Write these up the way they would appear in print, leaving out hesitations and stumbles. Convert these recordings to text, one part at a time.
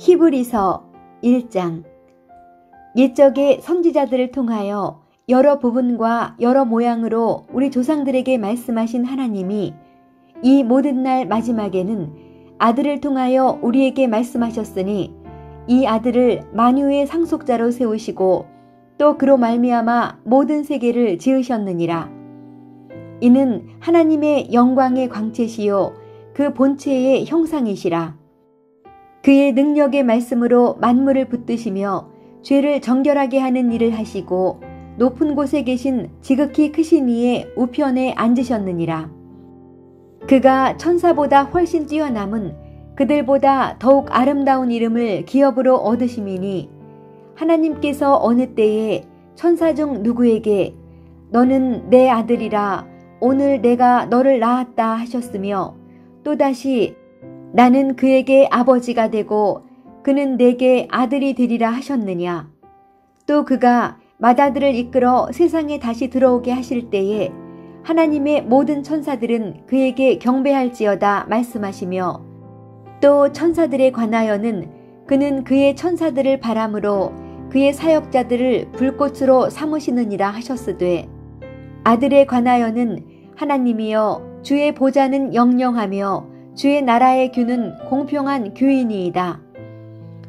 히브리서 1장. 옛적의 선지자들을 통하여 여러 부분과 여러 모양으로 우리 조상들에게 말씀하신 하나님이 이 모든 날 마지막에는 아들을 통하여 우리에게 말씀하셨으니 이 아들을 만유의 상속자로 세우시고 또 그로 말미암아 모든 세계를 지으셨느니라. 이는 하나님의 영광의 광채시요 그 본체의 형상이시라. 그의 능력의 말씀으로 만물을 붙드시며 죄를 정결하게 하는 일을 하시고 높은 곳에 계신 지극히 크신 이의 우편에 앉으셨느니라. 그가 천사보다 훨씬 뛰어남은 그들보다 더욱 아름다운 이름을 기업으로 얻으심이니 하나님께서 어느 때에 천사 중 누구에게 너는 내 아들이라 오늘 내가 너를 낳았다 하셨으며 또다시 나는 그에게 아버지가 되고 그는 내게 아들이 되리라 하셨느냐. 또 그가 맏아들을 이끌어 세상에 다시 들어오게 하실 때에 하나님의 모든 천사들은 그에게 경배할지어다 말씀하시며 또 천사들에 관하여는 그는 그의 천사들을 바람으로 그의 사역자들을 불꽃으로 삼으시느니라 하셨으되 아들에 관하여는 하나님이여 주의 보좌는 영영하며 주의 나라의 규는 공평한 규이니이다.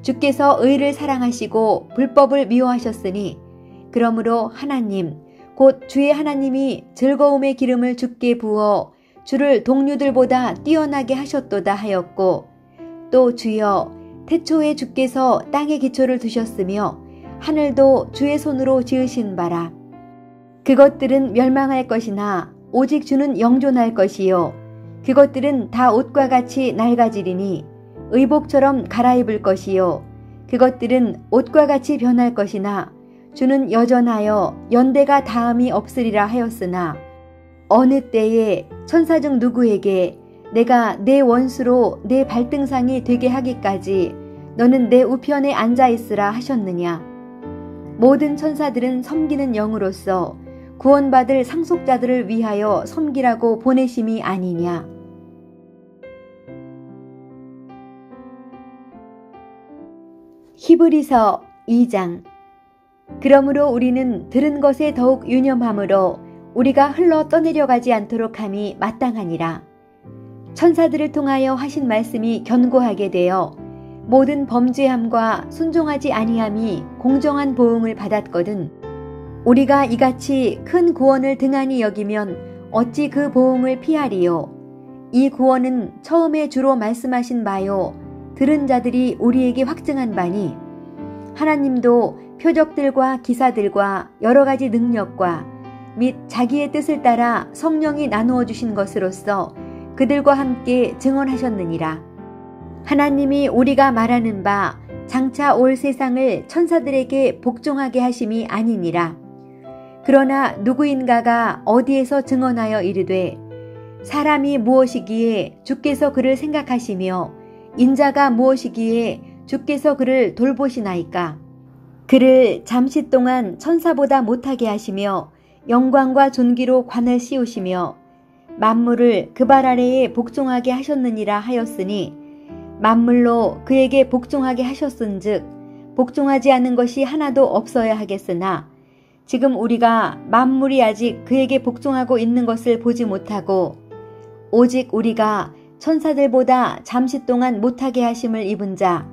주께서 의를 사랑하시고 불법을 미워하셨으니 그러므로 하나님 곧 주의 하나님이 즐거움의 기름을 주께 부어 주를 동류들보다 뛰어나게 하셨도다 하였고 또 주여 태초에 주께서 땅의 기초를 두셨으며 하늘도 주의 손으로 지으신 바라. 그것들은 멸망할 것이나 오직 주는 영존할 것이요 그것들은 다 옷과 같이 낡아지리니 의복처럼 갈아입을 것이요 그것들은 옷과 같이 변할 것이나 주는 여전하여 연대가 다함이 없으리라 하였으나 어느 때에 천사 중 누구에게 내가 내 원수로 내 발등상이 되게 하기까지 너는 내 우편에 앉아 있으라 하셨느냐. 모든 천사들은 섬기는 영으로서 구원받을 상속자들을 위하여 섬기라고 보내심이 아니냐. 히브리서 2장. 그러므로 우리는 들은 것에 더욱 유념함으로 우리가 흘러 떠내려가지 않도록 함이 마땅하니라. 천사들을 통하여 하신 말씀이 견고하게 되어 모든 범죄함과 순종하지 아니함이 공정한 보응을 받았거든 우리가 이같이 큰 구원을 등한히 여기면 어찌 그 보응을 피하리요. 이 구원은 처음에 주로 말씀하신 바요 들은 자들이 우리에게 확증한 바니 하나님도 표적들과 기사들과 여러 가지 능력과 및 자기의 뜻을 따라 성령이 나누어 주신 것으로서 그들과 함께 증언하셨느니라. 하나님이 우리가 말하는 바 장차 올 세상을 천사들에게 복종하게 하심이 아니니라. 그러나 누구인가가 어디에서 증언하여 이르되 사람이 무엇이기에 주께서 그를 생각하시며 인자가 무엇이기에 주께서 그를 돌보시나이까. 그를 잠시 동안 천사보다 못하게 하시며 영광과 존귀로 관을 씌우시며 만물을 그 발 아래에 복종하게 하셨느니라 하였으니 만물로 그에게 복종하게 하셨은즉 복종하지 않은 것이 하나도 없어야 하겠으나 지금 우리가 만물이 아직 그에게 복종하고 있는 것을 보지 못하고 오직 우리가 천사들보다 잠시 동안 못하게 하심을 입은 자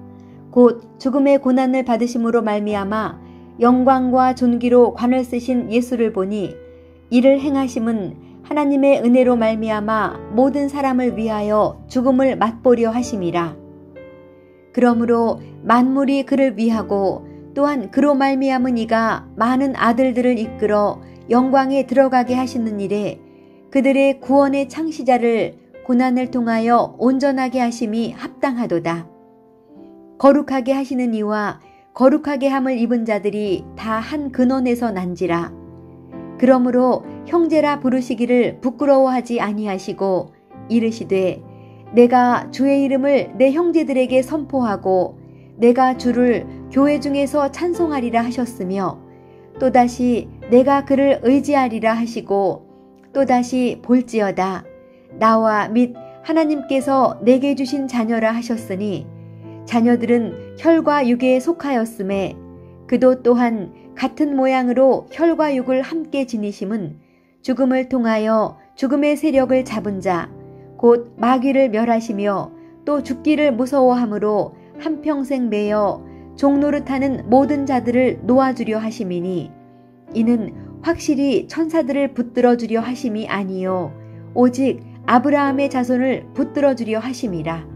곧 죽음의 고난을 받으심으로 말미암아 영광과 존귀로 관을 쓰신 예수를 보니 이를 행하심은 하나님의 은혜로 말미암아 모든 사람을 위하여 죽음을 맛보려 하심이라. 그러므로 만물이 그를 위하고 또한 그로 말미암은 이가 많은 아들들을 이끌어 영광에 들어가게 하시는 일에 그들의 구원의 창시자를 고난을 통하여 온전하게 하심이 합당하도다. 거룩하게 하시는 이와 거룩하게 함을 입은 자들이 다 한 근원에서 난지라. 그러므로 형제라 부르시기를 부끄러워하지 아니하시고 이르시되 내가 주의 이름을 내 형제들에게 선포하고 내가 주를 교회 중에서 찬송하리라 하셨으며 또다시 내가 그를 의지하리라 하시고 또다시 볼지어다 나와 및 하나님께서 내게 주신 자녀라 하셨으니 자녀들은 혈과 육에 속하였음에 그도 또한 같은 모양으로 혈과 육을 함께 지니심은 죽음을 통하여 죽음의 세력을 잡은 자 곧 마귀를 멸하시며 또 죽기를 무서워함으로 한평생 매여 종노릇하는 모든 자들을 놓아주려 하심이니 이는 확실히 천사들을 붙들어 주려 하심이 아니요 오직 아브라함의 자손을 붙들어 주려 하심이라.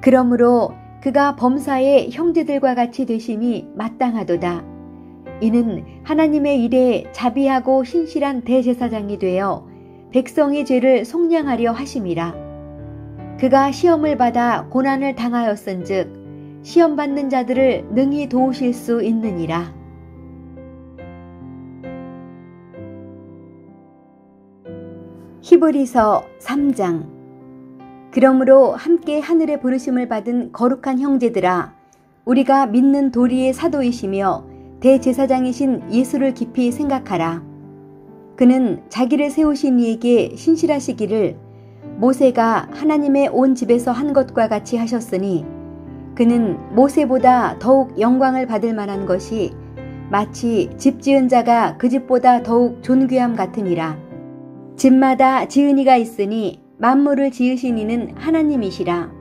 그러므로 그가 범사의 형제들과 같이 되심이 마땅하도다. 이는 하나님의 일에 자비하고 신실한 대제사장이 되어 백성의 죄를 속량하려 하심이라. 그가 시험을 받아 고난을 당하였은즉 시험받는 자들을 능히 도우실 수 있느니라. 히브리서 3장. 그러므로 함께 하늘의 부르심을 받은 거룩한 형제들아, 우리가 믿는 도리의 사도이시며 대제사장이신 예수를 깊이 생각하라. 그는 자기를 세우신 이에게 신실하시기를 모세가 하나님의 온 집에서 한 것과 같이 하셨으니 그는 모세보다 더욱 영광을 받을 만한 것이 마치 집 지은 자가 그 집보다 더욱 존귀함 같으니라. 집마다 지은 이가 있으니 만물을 지으신 이는 하나님이시라.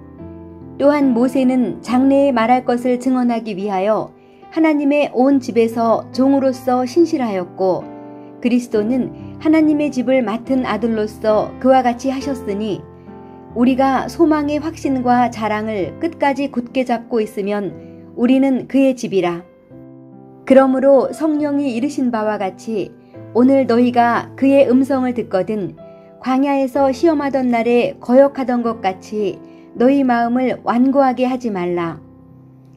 또한 모세는 장래에 말할 것을 증언하기 위하여 하나님의 온 집에서 종으로서 신실하였고 그리스도는 하나님의 집을 맡은 아들로서 그와 같이 하셨으니 우리가 소망의 확신과 자랑을 끝까지 굳게 잡고 있으면 우리는 그의 집이라. 그러므로 성령이 이르신 바와 같이 오늘 너희가 그의 음성을 듣거든 광야에서 시험하던 날에 거역하던 것 같이 너희 마음을 완고하게 하지 말라.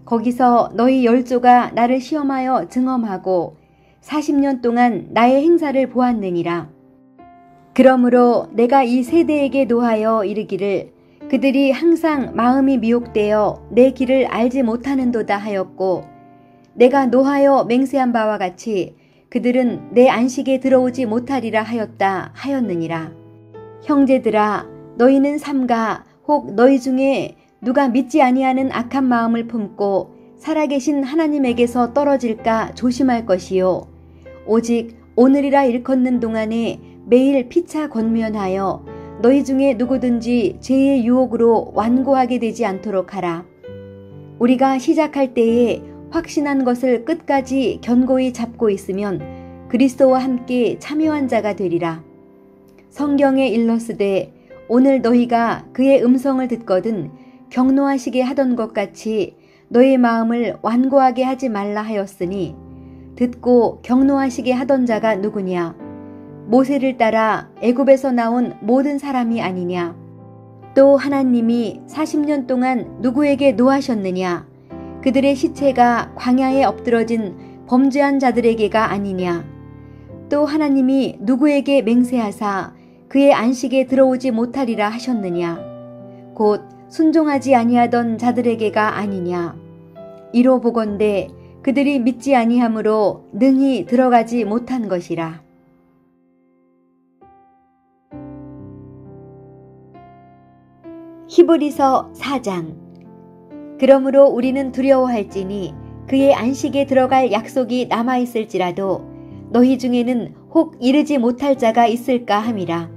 거기서 너희 열조가 나를 시험하여 증험하고 40년 동안 나의 행사를 보았느니라. 그러므로 내가 이 세대에게 노하여 이르기를 그들이 항상 마음이 미혹되어 내 길을 알지 못하는도다 하였고 내가 노하여 맹세한 바와 같이 그들은 내 안식에 들어오지 못하리라 하였다 하였느니라. 형제들아, 너희는 삼가 혹 너희 중에 누가 믿지 아니하는 악한 마음을 품고 살아계신 하나님에게서 떨어질까 조심할 것이요 오직 오늘이라 일컫는 동안에 매일 피차 권면하여 너희 중에 누구든지 죄의 유혹으로 완고하게 되지 않도록 하라. 우리가 시작할 때에 확신한 것을 끝까지 견고히 잡고 있으면 그리스도와 함께 참여한 자가 되리라. 성경에 일렀으되 오늘 너희가 그의 음성을 듣거든 경노하시게 하던 것 같이 너희 마음을 완고하게 하지 말라 하였으니 듣고 경노하시게 하던 자가 누구냐? 모세를 따라 애굽에서 나온 모든 사람이 아니냐? 또 하나님이 40년 동안 누구에게 노하셨느냐? 그들의 시체가 광야에 엎드러진 범죄한 자들에게가 아니냐? 또 하나님이 누구에게 맹세하사 그의 안식에 들어오지 못하리라 하셨느냐? 곧 순종하지 아니하던 자들에게가 아니냐? 이로 보건대 그들이 믿지 아니함으로 능히 들어가지 못한 것이라. 히브리서 4장. 그러므로 우리는 두려워할지니 그의 안식에 들어갈 약속이 남아있을지라도 너희 중에는 혹 이르지 못할 자가 있을까 함이라.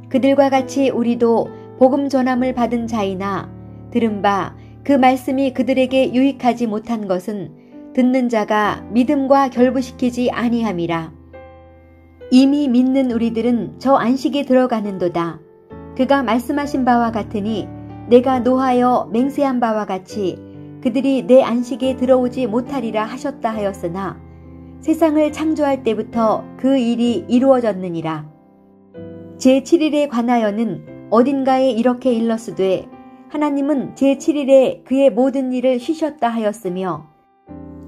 그들과 같이 우리도 복음 전함을 받은 자이나 들은 바 그 말씀이 그들에게 유익하지 못한 것은 듣는 자가 믿음과 결부시키지 아니함이라. 이미 믿는 우리들은 저 안식에 들어가는도다. 그가 말씀하신 바와 같으니 내가 노하여 맹세한 바와 같이 그들이 내 안식에 들어오지 못하리라 하셨다 하였으나 세상을 창조할 때부터 그 일이 이루어졌느니라. 제7일에 관하여는 어딘가에 이렇게 일렀으되 하나님은 제7일에 그의 모든 일을 쉬셨다 하였으며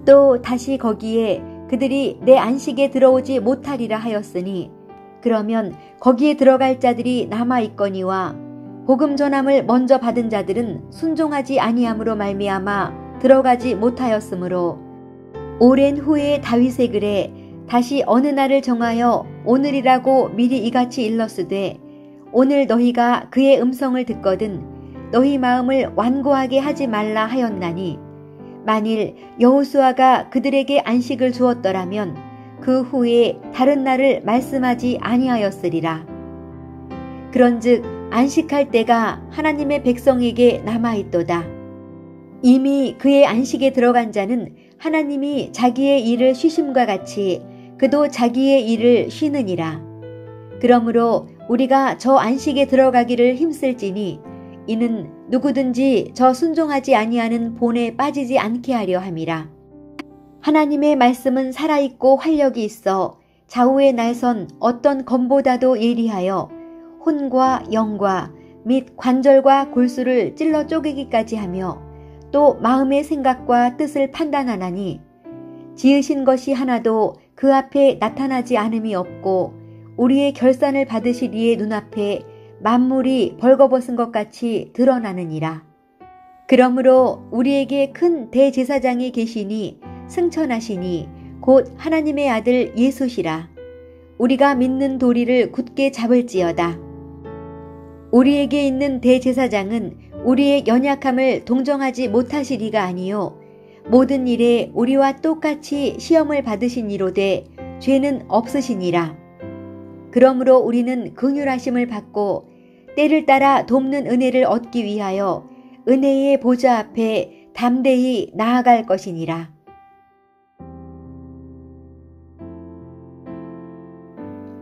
또 다시 거기에 그들이 내 안식에 들어오지 못하리라 하였으니 그러면 거기에 들어갈 자들이 남아있거니와 복음 전함을 먼저 받은 자들은 순종하지 아니함으로 말미암아 들어가지 못하였으므로 오랜 후에 다윗의 글에 다시 어느 날을 정하여 오늘이라고 미리 이같이 일렀으되 오늘 너희가 그의 음성을 듣거든 너희 마음을 완고하게 하지 말라 하였나니 만일 여호수아가 그들에게 안식을 주었더라면 그 후에 다른 날을 말씀하지 아니하였으리라. 그런즉 안식할 때가 하나님의 백성에게 남아있도다. 이미 그의 안식에 들어간 자는 하나님이 자기의 일을 쉬심과 같이 그도 자기의 일을 쉬느니라. 그러므로 우리가 저 안식에 들어가기를 힘쓸지니 이는 누구든지 저 순종하지 아니하는 본에 빠지지 않게 하려 함이라. 하나님의 말씀은 살아있고 활력이 있어 좌우의 날선 어떤 검보다도 예리하여 혼과 영과 및 관절과 골수를 찔러 쪼개기까지 하며 또 마음의 생각과 뜻을 판단하나니 지으신 것이 하나도 그 앞에 나타나지 않음이 없고 우리의 결산을 받으실 이의 눈앞에 만물이 벌거벗은 것 같이 드러나느니라. 그러므로 우리에게 큰 대제사장이 계시니 승천하시니 곧 하나님의 아들 예수시라. 우리가 믿는 도리를 굳게 잡을지어다. 우리에게 있는 대제사장은 우리의 연약함을 동정하지 못하시리가 아니요 모든 일에 우리와 똑같이 시험을 받으신 이로되 죄는 없으시니라. 그러므로 우리는 긍휼하심을 받고 때를 따라 돕는 은혜를 얻기 위하여 은혜의 보좌 앞에 담대히 나아갈 것이니라.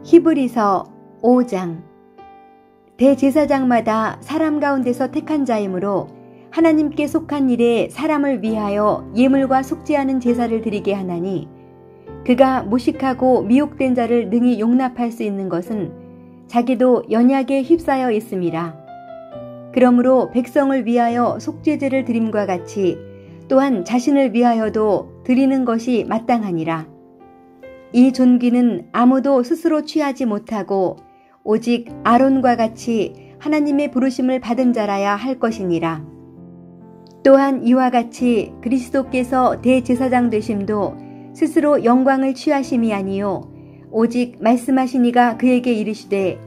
히브리서 5장. 대제사장마다 사람 가운데서 택한 자이므로 하나님께 속한 일에 사람을 위하여 예물과 속죄하는 제사를 드리게 하나니 그가 무식하고 미혹된 자를 능히 용납할 수 있는 것은 자기도 연약에 휩싸여 있음이라. 그러므로 백성을 위하여 속죄제를 드림과 같이 또한 자신을 위하여도 드리는 것이 마땅하니라. 이 존귀는 아무도 스스로 취하지 못하고 오직 아론과 같이 하나님의 부르심을 받은 자라야 할 것이니라. 또한 이와 같이 그리스도께서 대제사장 되심도 스스로 영광을 취하심이 아니요 오직 말씀하신 이가 그에게 이르시되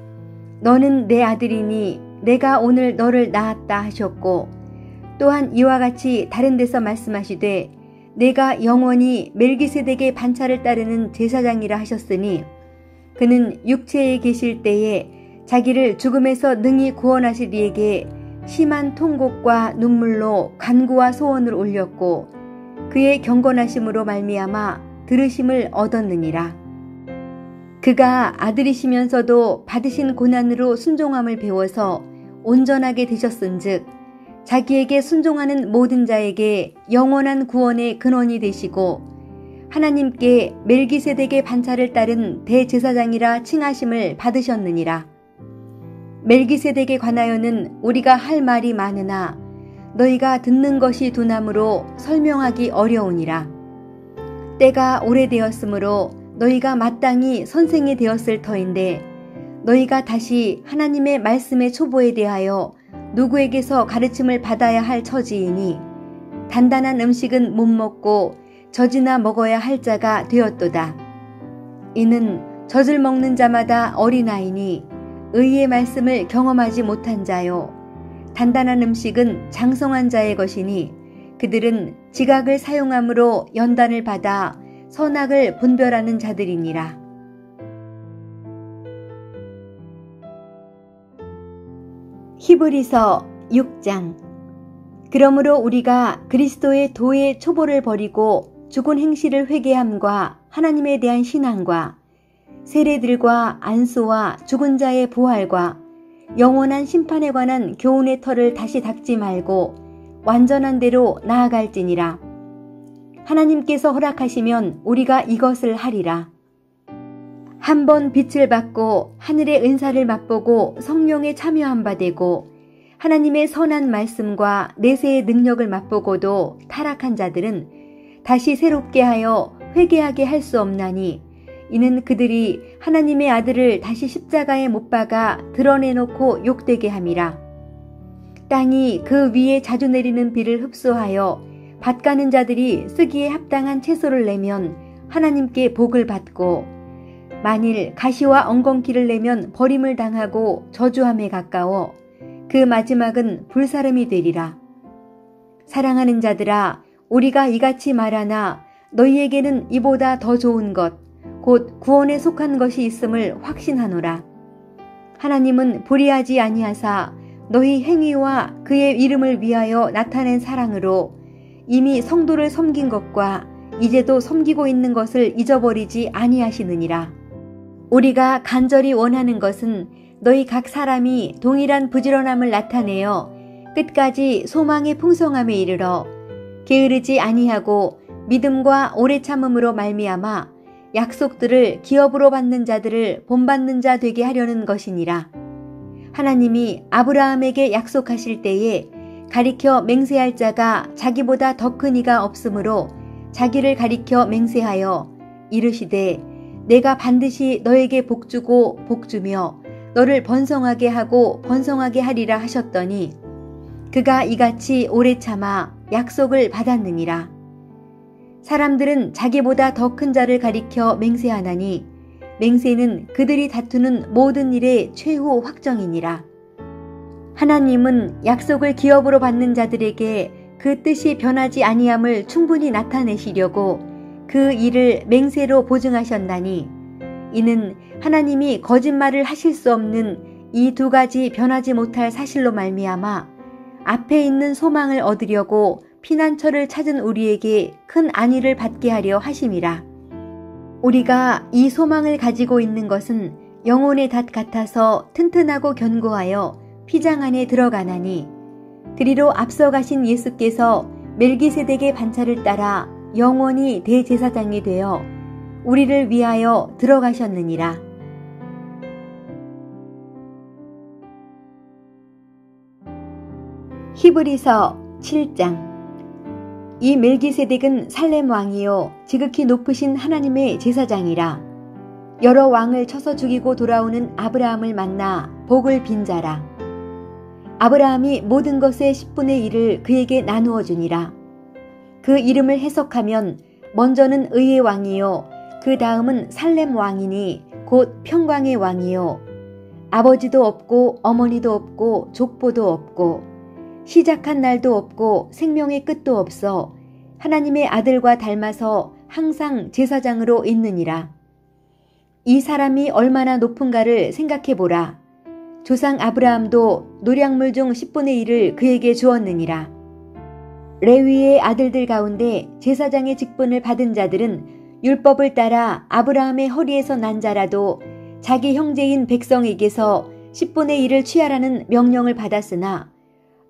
너는 내 아들이니 내가 오늘 너를 낳았다 하셨고 또한 이와 같이 다른 데서 말씀하시되 내가 영원히 멜기세덱의 반차를 따르는 제사장이라 하셨으니 그는 육체에 계실 때에 자기를 죽음에서 능히 구원하실 이에게 심한 통곡과 눈물로 간구와 소원을 올렸고 그의 경건하심으로 말미암아 들으심을 얻었느니라. 그가 아들이시면서도 받으신 고난으로 순종함을 배워서 온전하게 되셨은즉 자기에게 순종하는 모든 자에게 영원한 구원의 근원이 되시고 하나님께 멜기세덱의 반차를 따른 대제사장이라 칭하심을 받으셨느니라. 멜기세덱에 관하여는 우리가 할 말이 많으나 너희가 듣는 것이 두나무로 설명하기 어려우니라. 때가 오래되었으므로 너희가 마땅히 선생이 되었을 터인데 너희가 다시 하나님의 말씀의 초보에 대하여 누구에게서 가르침을 받아야 할 처지이니 단단한 음식은 못 먹고 젖이나 먹어야 할 자가 되었도다. 이는 젖을 먹는 자마다 어린아이니 의의 말씀을 경험하지 못한 자요 단단한 음식은 장성한 자의 것이니 그들은 지각을 사용함으로 연단을 받아 선악을 분별하는 자들이니라. 히브리서 6장. 그러므로 우리가 그리스도의 도의 초보를 버리고 죽은 행실을 회개함과 하나님에 대한 신앙과 세례들과 안수와 죽은 자의 부활과 영원한 심판에 관한 교훈의 털을 다시 닦지 말고 완전한 대로 나아갈지니라. 하나님께서 허락하시면 우리가 이것을 하리라. 한번 빛을 받고 하늘의 은사를 맛보고 성령에 참여한 바 되고 하나님의 선한 말씀과 내세의 능력을 맛보고도 타락한 자들은 다시 새롭게 하여 회개하게 할 수 없나니 이는 그들이 하나님의 아들을 다시 십자가에 못 박아 드러내놓고 욕되게 함이라. 땅이 그 위에 자주 내리는 비를 흡수하여 밭가는 자들이 쓰기에 합당한 채소를 내면 하나님께 복을 받고 만일 가시와 엉겅퀴를 내면 버림을 당하고 저주함에 가까워 그 마지막은 불사름이 되리라. 사랑하는 자들아, 우리가 이같이 말하나 너희에게는 이보다 더 좋은 것, 곧 구원에 속한 것이 있음을 확신하노라. 하나님은 불의하지 아니하사 너희 행위와 그의 이름을 위하여 나타낸 사랑으로 이미 성도를 섬긴 것과 이제도 섬기고 있는 것을 잊어버리지 아니하시느니라. 우리가 간절히 원하는 것은 너희 각 사람이 동일한 부지런함을 나타내어 끝까지 소망의 풍성함에 이르러 게으르지 아니하고 믿음과 오래 참음으로 말미암아 약속들을 기업으로 받는 자들을 본받는 자 되게 하려는 것이니라. 하나님이 아브라함에게 약속하실 때에 가리켜 맹세할 자가 자기보다 더 큰 이가 없으므로 자기를 가리켜 맹세하여 이르시되 내가 반드시 너에게 복주고 복주며 너를 번성하게 하고 번성하게 하리라 하셨더니 그가 이같이 오래 참아 약속을 받았느니라. 사람들은 자기보다 더 큰 자를 가리켜 맹세하나니 맹세는 그들이 다투는 모든 일의 최후 확정이니라. 하나님은 약속을 기업으로 받는 자들에게 그 뜻이 변하지 아니함을 충분히 나타내시려고 그 일을 맹세로 보증하셨나니 이는 하나님이 거짓말을 하실 수 없는 이 두 가지 변하지 못할 사실로 말미암아 앞에 있는 소망을 얻으려고 피난처를 찾은 우리에게 큰 안위를 받게 하려 하심이라. 우리가 이 소망을 가지고 있는 것은 영혼의 닷 같아서 튼튼하고 견고하여 피장 안에 들어가나니 그리로 앞서가신 예수께서 멜기세덱의 반차를 따라 영원히 대제사장이 되어 우리를 위하여 들어가셨느니라. 히브리서 7장. 이 멜기세덱은 살렘 왕이요 지극히 높으신 하나님의 제사장이라. 여러 왕을 쳐서 죽이고 돌아오는 아브라함을 만나 복을 빈 자라. 아브라함이 모든 것의 10분의 1을 그에게 나누어 주니라. 그 이름을 해석하면 먼저는 의의 왕이요 그 다음은 살렘 왕이니 곧 평강의 왕이요 아버지도 없고 어머니도 없고 족보도 없고 시작한 날도 없고 생명의 끝도 없어 하나님의 아들과 닮아서 항상 제사장으로 있느니라. 이 사람이 얼마나 높은가를 생각해보라. 조상 아브라함도 노량물 중 10분의 1을 그에게 주었느니라. 레위의 아들들 가운데 제사장의 직분을 받은 자들은 율법을 따라 아브라함의 허리에서 난 자라도 자기 형제인 백성에게서 10분의 1을 취하라는 명령을 받았으나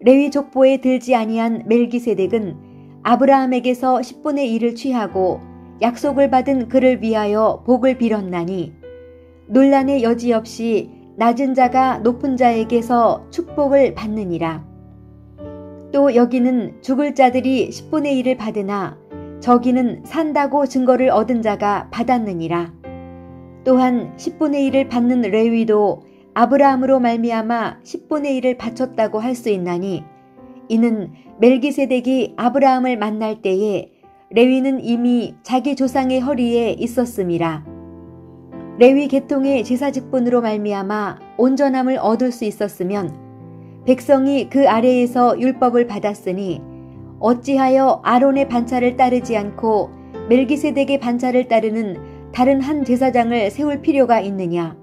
레위 족보에 들지 아니한 멜기세덱은 아브라함에게서 10분의 1을 취하고 약속을 받은 그를 위하여 복을 빌었나니 논란의 여지 없이 낮은 자가 높은 자에게서 축복을 받느니라. 또 여기는 죽을 자들이 10분의 1을 받으나 저기는 산다고 증거를 얻은 자가 받았느니라. 또한 10분의 1을 받는 레위도 아브라함으로 말미암아 10분의 1을 바쳤다고 할 수 있나니 이는 멜기세덱이 아브라함을 만날 때에 레위는 이미 자기 조상의 허리에 있었음이라. 레위 계통의 제사 직분으로 말미암아 온전함을 얻을 수 있었으면 백성이 그 아래에서 율법을 받았으니 어찌하여 아론의 반차를 따르지 않고 멜기세덱의 반차를 따르는 다른 한 제사장을 세울 필요가 있느냐.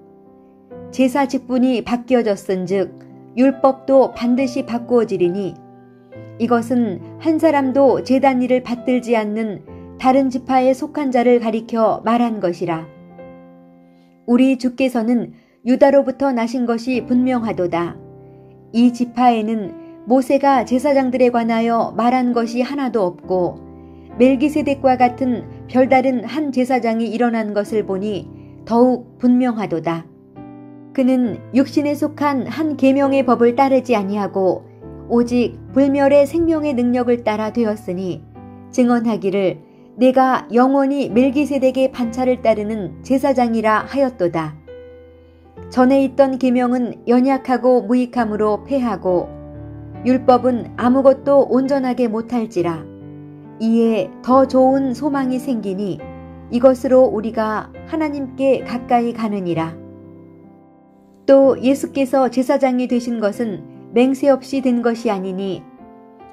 제사 직분이 바뀌어졌은즉 율법도 반드시 바꾸어지리니 이것은 한 사람도 제단 일을 받들지 않는 다른 지파에 속한 자를 가리켜 말한 것이라. 우리 주께서는 유다로부터 나신 것이 분명하도다. 이 지파에는 모세가 제사장들에 관하여 말한 것이 하나도 없고 멜기세덱과 같은 별다른 한 제사장이 일어난 것을 보니 더욱 분명하도다. 그는 육신에 속한 한 계명의 법을 따르지 아니하고 오직 불멸의 생명의 능력을 따라 되었으니 증언하기를 내가 영원히 멜기세덱의 반차를 따르는 제사장이라 하였도다. 전에 있던 계명은 연약하고 무익함으로 패하고 율법은 아무것도 온전하게 못할지라. 이에 더 좋은 소망이 생기니 이것으로 우리가 하나님께 가까이 가느니라. 또 예수께서 제사장이 되신 것은 맹세 없이 된 것이 아니니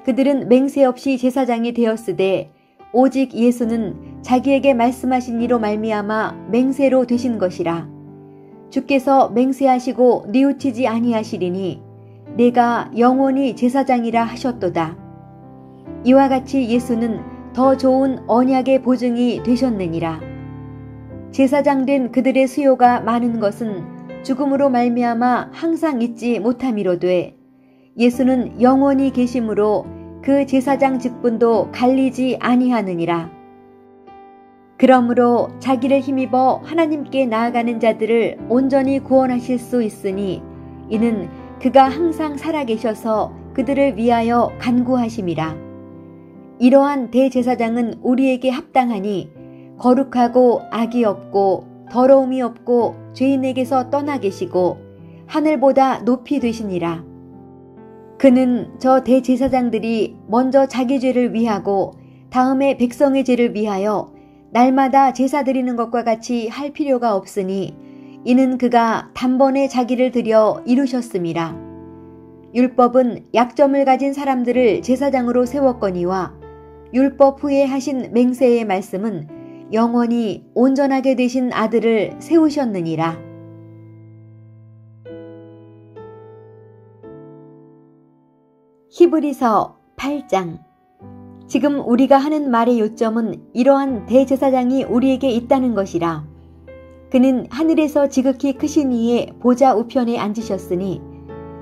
그들은 맹세 없이 제사장이 되었으되 오직 예수는 자기에게 말씀하신 이로 말미암아 맹세로 되신 것이라. 주께서 맹세하시고 뉘우치지 아니하시리니 내가 영원히 제사장이라 하셨도다. 이와 같이 예수는 더 좋은 언약의 보증이 되셨느니라. 제사장 된 그들의 수요가 많은 것은 죽음으로 말미암아 항상 잊지 못함이로되 예수는 영원히 계심으로 그 제사장 직분도 갈리지 아니하느니라. 그러므로 자기를 힘입어 하나님께 나아가는 자들을 온전히 구원하실 수 있으니 이는 그가 항상 살아계셔서 그들을 위하여 간구하심이라. 이러한 대제사장은 우리에게 합당하니 거룩하고 악이 없고 더러움이 없고 죄인에게서 떠나 계시고 하늘보다 높이 되시니라. 그는 저 대제사장들이 먼저 자기 죄를 위하고 다음에 백성의 죄를 위하여 날마다 제사 드리는 것과 같이 할 필요가 없으니 이는 그가 단번에 자기를 드려 이루셨음이라. 율법은 약점을 가진 사람들을 제사장으로 세웠거니와 율법 후에 하신 맹세의 말씀은 영원히 온전하게 되신 아들을 세우셨느니라. 히브리서 8장. 지금 우리가 하는 말의 요점은 이러한 대제사장이 우리에게 있다는 것이라. 그는 하늘에서 지극히 크신 이의 보좌 우편에 앉으셨으니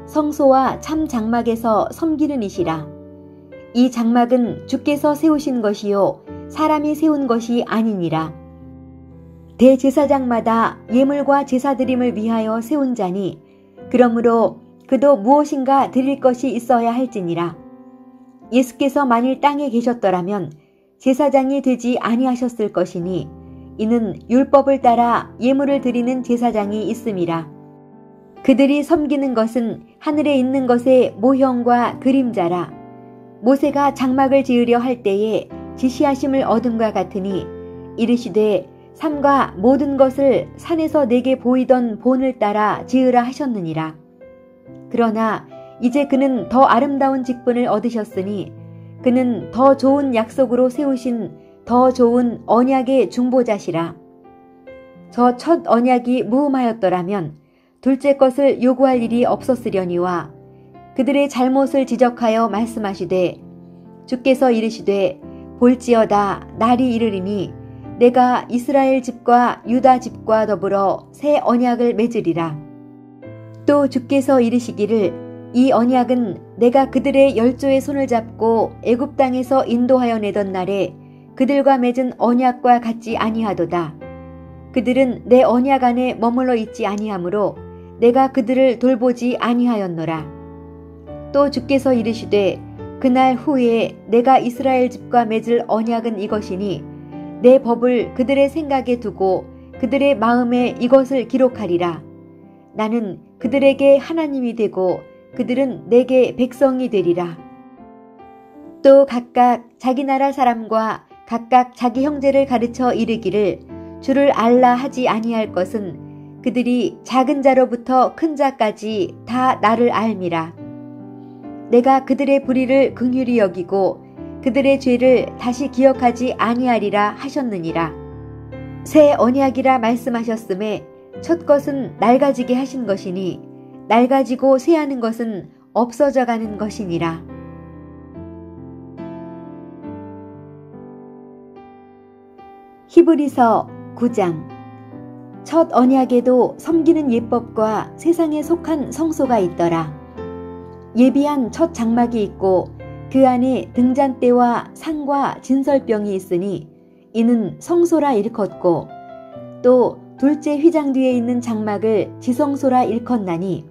성소와 참 장막에서 섬기는 이시라. 이 장막은 주께서 세우신 것이요 사람이 세운 것이 아니니라. 대제사장마다 예물과 제사드림을 위하여 세운 자니 그러므로 그도 무엇인가 드릴 것이 있어야 할지니라. 예수께서 만일 땅에 계셨더라면 제사장이 되지 아니하셨을 것이니 이는 율법을 따라 예물을 드리는 제사장이 있음이라. 그들이 섬기는 것은 하늘에 있는 것의 모형과 그림자라. 모세가 장막을 지으려 할 때에 지시하심을 얻음과 같으니 이르시되 삼가 모든 것을 산에서 내게 보이던 본을 따라 지으라 하셨느니라. 그러나 이제 그는 더 아름다운 직분을 얻으셨으니 그는 더 좋은 약속으로 세우신 더 좋은 언약의 중보자시라. 저 첫 언약이 무음하였더라면 둘째 것을 요구할 일이 없었으려니와 그들의 잘못을 지적하여 말씀하시되 주께서 이르시되 볼지어다 날이 이르리니 내가 이스라엘 집과 유다 집과 더불어 새 언약을 맺으리라. 또 주께서 이르시기를 이 언약은 내가 그들의 열조의 손을 잡고 애굽 땅에서 인도하여 내던 날에 그들과 맺은 언약과 같지 아니하도다. 그들은 내 언약 안에 머물러 있지 아니하므로 내가 그들을 돌보지 아니하였노라. 또 주께서 이르시되 그날 후에 내가 이스라엘 집과 맺을 언약은 이것이니 내 법을 그들의 생각에 두고 그들의 마음에 이것을 기록하리라. 나는 그들에게 하나님이 되고 그들은 내게 백성이 되리라. 또 각각 자기 나라 사람과 각각 자기 형제를 가르쳐 이르기를 주를 알라 하지 아니할 것은 그들이 작은 자로부터 큰 자까지 다 나를 알미라. 내가 그들의 불의를 긍휼히 여기고 그들의 죄를 다시 기억하지 아니하리라 하셨느니라. 새 언약이라 말씀하셨음에 첫 것은 낡아지게 하신 것이니 낡아지고 새하는 것은 없어져 가는 것이니라. 히브리서 9장. 첫 언약에도 섬기는 예법과 세상에 속한 성소가 있더라. 예비한 첫 장막이 있고 그 안에 등잔대와 상과 진설병이 있으니 이는 성소라 일컫고 또 둘째 휘장 뒤에 있는 장막을 지성소라 일컫나니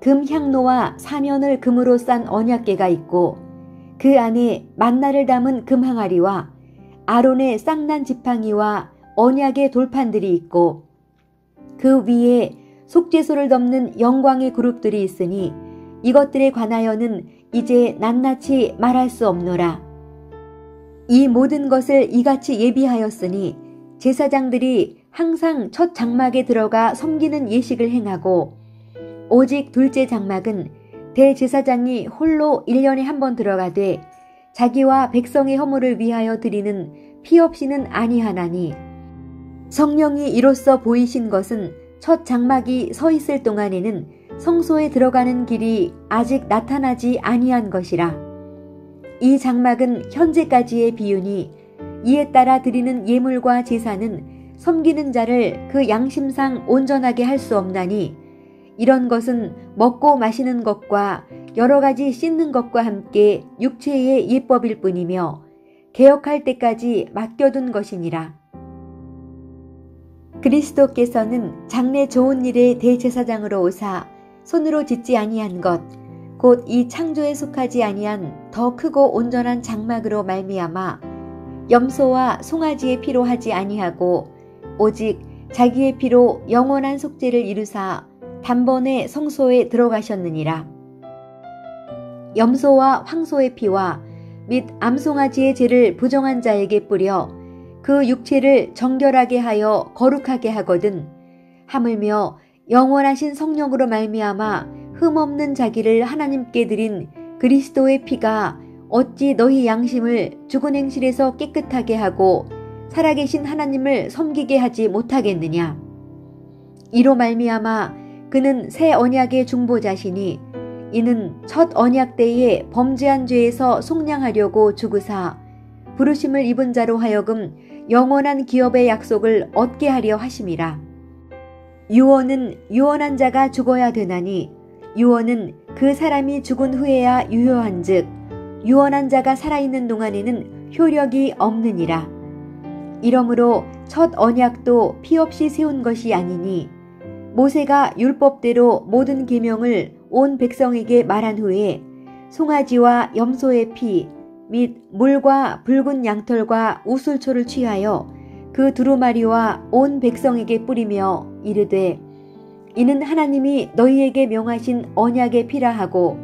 금 향로와 사면을 금으로 싼 언약궤가 있고 그 안에 만나를 담은 금 항아리와 아론의 쌍난 지팡이와 언약의 돌판들이 있고 그 위에 속죄소를 덮는 영광의 그룹들이 있으니 이것들에 관하여는 이제 낱낱이 말할 수 없노라. 이 모든 것을 이같이 예비하였으니 제사장들이 항상 첫 장막에 들어가 섬기는 예식을 행하고 오직 둘째 장막은 대제사장이 홀로 1년에 한 번 들어가되 자기와 백성의 허물을 위하여 드리는 피 없이는 아니하나니 성령이 이로써 보이신 것은 첫 장막이 서 있을 동안에는 성소에 들어가는 길이 아직 나타나지 아니한 것이라. 이 장막은 현재까지의 비유니 이에 따라 드리는 예물과 제사는 섬기는 자를 그 양심상 온전하게 할 수 없나니 이런 것은 먹고 마시는 것과 여러 가지 씻는 것과 함께 육체의 예법일 뿐이며 개혁할 때까지 맡겨둔 것이니라. 그리스도께서는 장래 좋은 일의 대제사장으로 오사 손으로 짓지 아니한 것 곧 이 창조에 속하지 아니한 더 크고 온전한 장막으로 말미암아 염소와 송아지의 피로 하지 아니하고 오직 자기의 피로 영원한 속죄를 이루사 단번에 성소에 들어가셨느니라. 염소와 황소의 피와 및 암송아지의 죄를 부정한 자에게 뿌려 그 육체를 정결하게 하여 거룩하게 하거든 하물며 영원하신 성령으로 말미암아 흠없는 자기를 하나님께 드린 그리스도의 피가 어찌 너희 양심을 죽은 행실에서 깨끗하게 하고 살아계신 하나님을 섬기게 하지 못하겠느냐. 이로 말미암아 그는 새 언약의 중보자시니 이는 첫 언약 때에 범죄한 죄에서 속량하려고 죽으사 부르심을 입은 자로 하여금 영원한 기업의 약속을 얻게 하려 하심이라. 유언은 유언한 자가 죽어야 되나니 유언은 그 사람이 죽은 후에야 유효한 즉 유언한 자가 살아있는 동안에는 효력이 없느니라. 이러므로 첫 언약도 피 없이 세운 것이 아니니 모세가 율법대로 모든 계명을 온 백성에게 말한 후에 송아지와 염소의 피 및 물과 붉은 양털과 우슬초를 취하여 그 두루마리와 온 백성에게 뿌리며 이르되 이는 하나님이 너희에게 명하신 언약의 피라 하고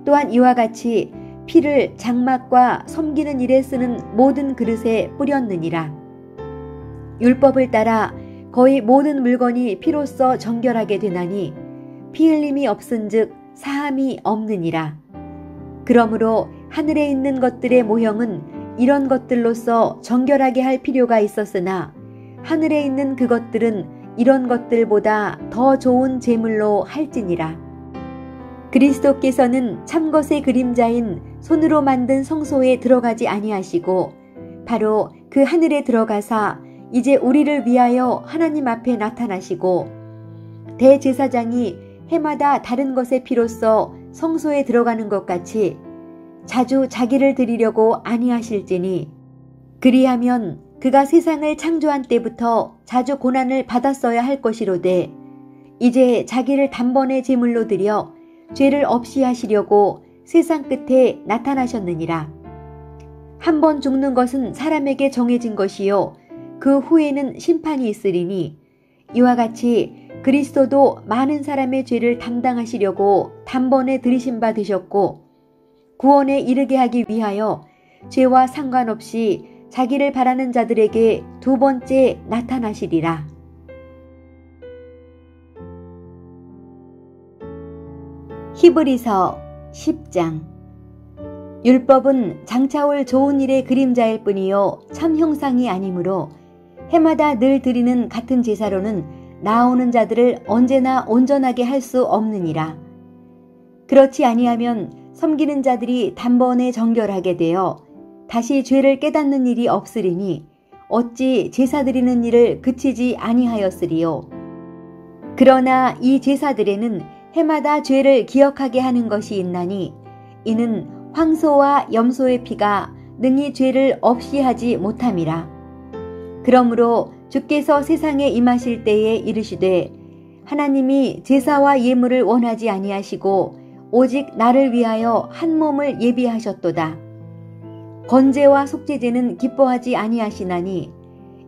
또한 이와 같이 피를 장막과 섬기는 일에 쓰는 모든 그릇에 뿌렸느니라. 율법을 따라 거의 모든 물건이 피로써 정결하게 되나니 피 흘림이 없은즉 사함이 없느니라. 그러므로 하늘에 있는 것들의 모형은 이런 것들로서 정결하게 할 필요가 있었으나 하늘에 있는 그것들은 이런 것들보다 더 좋은 제물로 할지니라. 그리스도께서는 참것의 그림자인 손으로 만든 성소에 들어가지 아니하시고 바로 그 하늘에 들어가사 이제 우리를 위하여 하나님 앞에 나타나시고 대제사장이 해마다 다른 것의 피로써 성소에 들어가는 것 같이 자주 자기를 드리려고 아니하실지니 그리하면 그가 세상을 창조한 때부터 자주 고난을 받았어야 할 것이로되 이제 자기를 단번에 제물로 드려 죄를 없이 하시려고 세상 끝에 나타나셨느니라. 한 번 죽는 것은 사람에게 정해진 것이요 그 후에는 심판이 있으리니 이와 같이 그리스도도 많은 사람의 죄를 담당하시려고 단번에 들이신 바 되셨고 구원에 이르게 하기 위하여 죄와 상관없이 자기를 바라는 자들에게 두 번째 나타나시리라. 히브리서 10장. 율법은 장차올 좋은 일의 그림자일 뿐이요 참 형상이 아니므로 해마다 늘 드리는 같은 제사로는 나오는 자들을 언제나 온전하게 할 수 없느니라. 그렇지 아니하면 섬기는 자들이 단번에 정결하게 되어 다시 죄를 깨닫는 일이 없으리니 어찌 제사 드리는 일을 그치지 아니하였으리요. 그러나 이 제사들에는 해마다 죄를 기억하게 하는 것이 있나니 이는 황소와 염소의 피가 능히 죄를 없이 하지 못함이라. 그러므로 주께서 세상에 임하실 때에 이르시되 하나님이 제사와 예물을 원하지 아니하시고 오직 나를 위하여 한 몸을 예비하셨도다. 번제와 속죄제는 기뻐하지 아니하시나니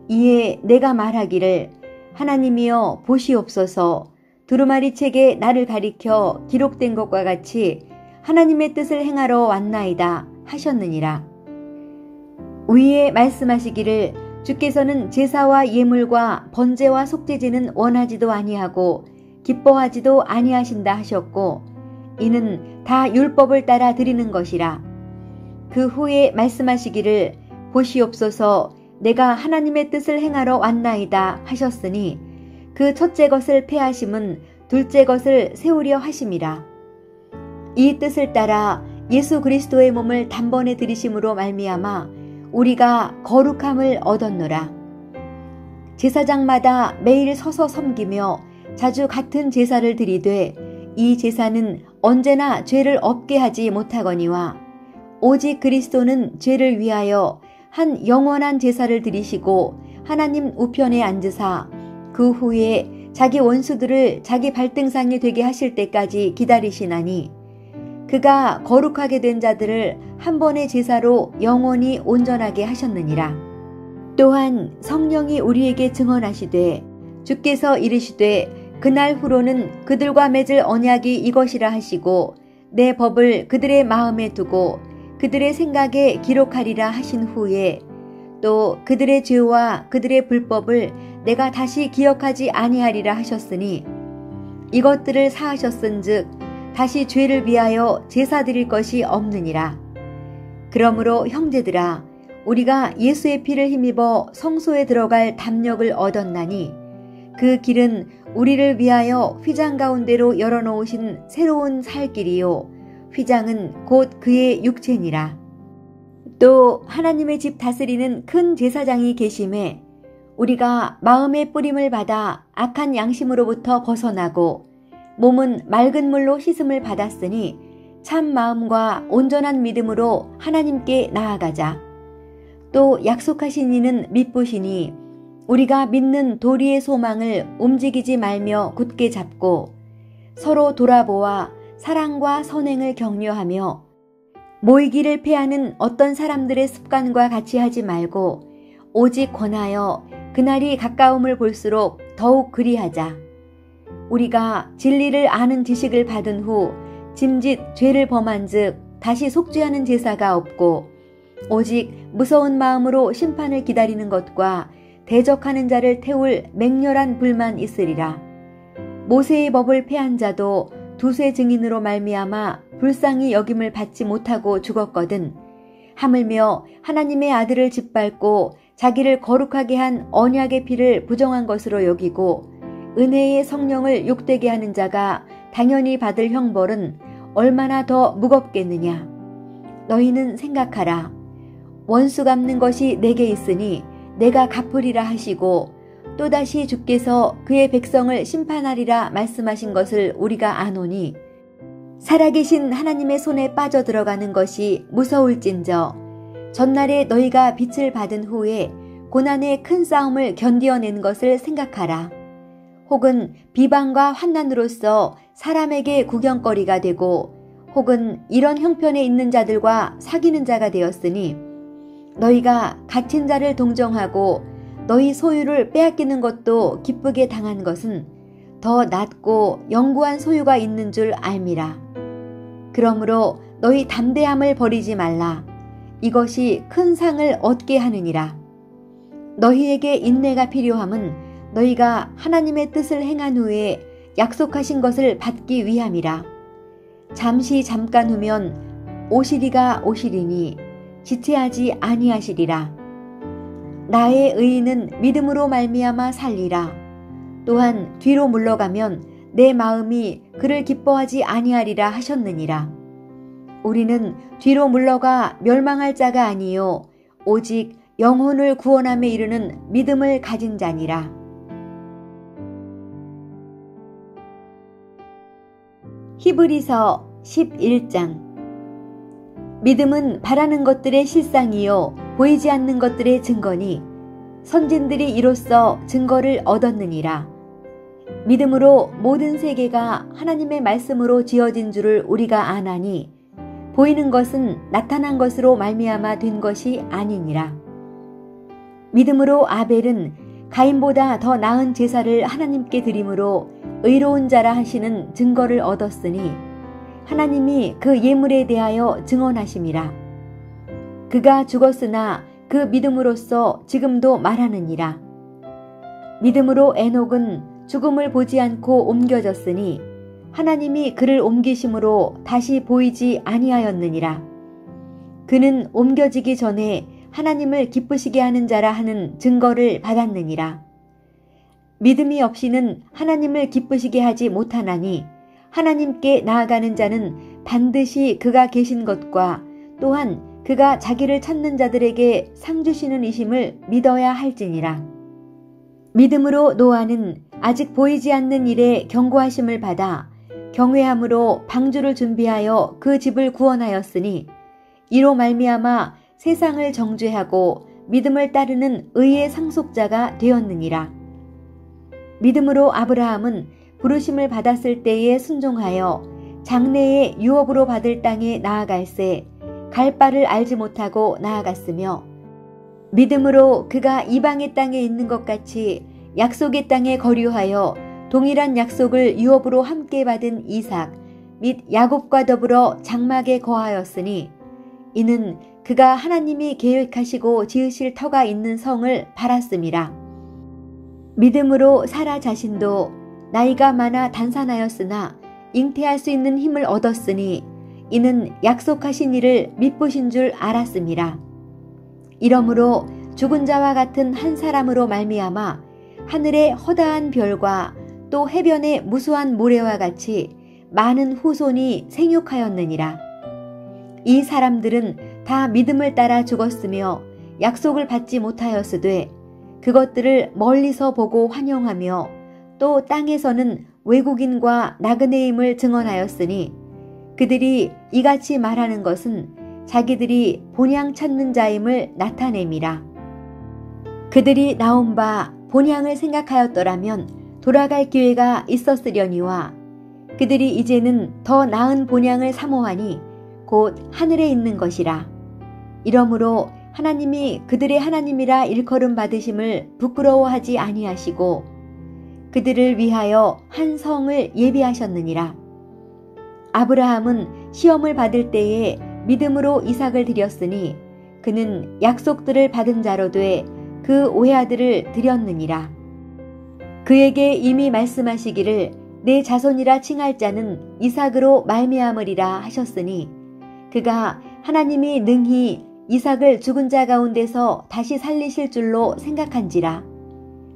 이에 내가 말하기를 하나님이여 보시옵소서 두루마리 책에 나를 가리켜 기록된 것과 같이 하나님의 뜻을 행하러 왔나이다 하셨느니라. 위에 말씀하시기를 주께서는 제사와 예물과 번제와 속죄제는 원하지도 아니하고 기뻐하지도 아니하신다 하셨고 이는 다 율법을 따라 드리는 것이라. 그 후에 말씀하시기를 보시옵소서 내가 하나님의 뜻을 행하러 왔나이다 하셨으니 그 첫째 것을 폐하심은 둘째 것을 세우려 하심이라. 이 뜻을 따라 예수 그리스도의 몸을 단번에 들이심으로 말미암아 우리가 거룩함을 얻었노라. 제사장마다 매일 서서 섬기며 자주 같은 제사를 드리되 이 제사는 언제나 죄를 없게 하지 못하거니와 오직 그리스도는 죄를 위하여 한 영원한 제사를 드리시고 하나님 우편에 앉으사 그 후에 자기 원수들을 자기 발등상이 되게 하실 때까지 기다리시나니 그가 거룩하게 된 자들을 한 번의 제사로 영원히 온전하게 하셨느니라. 또한 성령이 우리에게 증언하시되 주께서 이르시되 그날 후로는 그들과 맺을 언약이 이것이라 하시고 내 법을 그들의 마음에 두고 그들의 생각에 기록하리라 하신 후에 또 그들의 죄와 그들의 불법을 내가 다시 기억하지 아니하리라 하셨으니 이것들을 사하셨은즉 다시 죄를 위하여 제사 드릴 것이 없느니라. 그러므로 형제들아 우리가 예수의 피를 힘입어 성소에 들어갈 담력을 얻었나니 그 길은 우리를 위하여 휘장 가운데로 열어놓으신 새로운 살 길이요 휘장은 곧 그의 육체니라. 또 하나님의 집 다스리는 큰 제사장이 계심에 우리가 마음의 뿌림을 받아 악한 양심으로부터 벗어나고 몸은 맑은 물로 씻음을 받았으니 참 마음과 온전한 믿음으로 하나님께 나아가자. 또 약속하신 이는 믿으시니 우리가 믿는 도리의 소망을 움직이지 말며 굳게 잡고 서로 돌아보아 사랑과 선행을 격려하며 모이기를 패하는 어떤 사람들의 습관과 같이 하지 말고 오직 권하여 그날이 가까움을 볼수록 더욱 그리하자. 우리가 진리를 아는 지식을 받은 후 짐짓 죄를 범한 즉 다시 속죄하는 제사가 없고 오직 무서운 마음으로 심판을 기다리는 것과 대적하는 자를 태울 맹렬한 불만 있으리라. 모세의 법을 폐한 자도 두세 증인으로 말미암아 불쌍히 여김을 받지 못하고 죽었거든. 하물며 하나님의 아들을 짓밟고 자기를 거룩하게 한 언약의 피를 부정한 것으로 여기고 은혜의 성령을 욕되게 하는 자가 당연히 받을 형벌은 얼마나 더 무겁겠느냐. 너희는 생각하라. 원수 갚는 것이 내게 있으니 내가 갚으리라 하시고 또다시 주께서 그의 백성을 심판하리라 말씀하신 것을 우리가 아노니 살아계신 하나님의 손에 빠져들어가는 것이 무서울진저 전날에 너희가 빛을 받은 후에 고난의 큰 싸움을 견디어낸 것을 생각하라. 혹은 비방과 환난으로서 사람에게 구경거리가 되고 혹은 이런 형편에 있는 자들과 사귀는 자가 되었으니 너희가 갇힌 자를 동정하고 너희 소유를 빼앗기는 것도 기쁘게 당한 것은 더 낫고 영구한 소유가 있는 줄 알미라. 그러므로 너희 담대함을 버리지 말라. 이것이 큰 상을 얻게 하느니라. 너희에게 인내가 필요함은 너희가 하나님의 뜻을 행한 후에 약속하신 것을 받기 위함이라. 잠시 잠깐 후면 오시리가 오시리니 지체하지 아니하시리라. 나의 의인은 믿음으로 말미암아 살리라. 또한 뒤로 물러가면 내 마음이 그를 기뻐하지 아니하리라 하셨느니라. 우리는 뒤로 물러가 멸망할 자가 아니요 오직 영혼을 구원함에 이르는 믿음을 가진 자니라. 히브리서 11장. 믿음은 바라는 것들의 실상이요 보이지 않는 것들의 증거니 선진들이 이로써 증거를 얻었느니라. 믿음으로 모든 세계가 하나님의 말씀으로 지어진 줄을 우리가 아나니 보이는 것은 나타난 것으로 말미암아 된 것이 아니니라. 믿음으로 아벨은 가인보다 더 나은 제사를 하나님께 드림으로 의로운 자라 하시는 증거를 얻었으니 하나님이 그 예물에 대하여 증언하심이라. 그가 죽었으나 그 믿음으로써 지금도 말하느니라. 믿음으로 에녹은 죽음을 보지 않고 옮겨졌으니 하나님이 그를 옮기심으로 다시 보이지 아니하였느니라. 그는 옮겨지기 전에 하나님을 기쁘시게 하는 자라 하는 증거를 받았느니라. 믿음이 없이는 하나님을 기쁘시게 하지 못하나니 하나님께 나아가는 자는 반드시 그가 계신 것과 또한 그가 자기를 찾는 자들에게 상 주시는 이심을 믿어야 할지니라. 믿음으로 노아는 아직 보이지 않는 일에 경고하심을 받아 경외함으로 방주를 준비하여 그 집을 구원하였으니 이로 말미암아 세상을 정죄하고 믿음을 따르는 의의 상속자가 되었느니라. 믿음으로 아브라함은 부르심을 받았을 때에 순종하여 장래의 유업으로 받을 땅에 나아갈새 갈 바를 알지 못하고 나아갔으며 믿음으로 그가 이방의 땅에 있는 것 같이 약속의 땅에 거류하여 동일한 약속을 유업으로 함께 받은 이삭 및 야곱과 더불어 장막에 거하였으니 이는 그가 하나님이 계획하시고 지으실 터가 있는 성을 바랐음이라. 믿음으로 사라 자신도 나이가 많아 단산하였으나 잉태할 수 있는 힘을 얻었으니 이는 약속하신 이를 미쁘신 줄 알았음이라. 이러므로 죽은 자와 같은 한 사람으로 말미암아 하늘의 허다한 별과 또 해변의 무수한 모래와 같이 많은 후손이 생육하였느니라. 이 사람들은 다 믿음을 따라 죽었으며 약속을 받지 못하였으되 그것들을 멀리서 보고 환영하며 또 땅에서는 외국인과 나그네임을 증언하였으니 그들이 이같이 말하는 것은 자기들이 본향 찾는 자임을 나타냄이라. 그들이 나온 바 본향을 생각하였더라면 돌아갈 기회가 있었으려니와 그들이 이제는 더 나은 본향을 사모하니 곧 하늘에 있는 것이라. 이러므로 하나님이 그들의 하나님이라 일컬음 받으심을 부끄러워하지 아니하시고 그들을 위하여 한 성을 예비하셨느니라. 아브라함은 시험을 받을 때에 믿음으로 이삭을 드렸으니 그는 약속들을 받은 자로 돼 그 외아들을 드렸느니라. 그에게 이미 말씀하시기를 내 자손이라 칭할 자는 이삭으로 말미암으리라 하셨으니 그가 하나님이 능히 이삭을 죽은 자 가운데서 다시 살리실 줄로 생각한지라.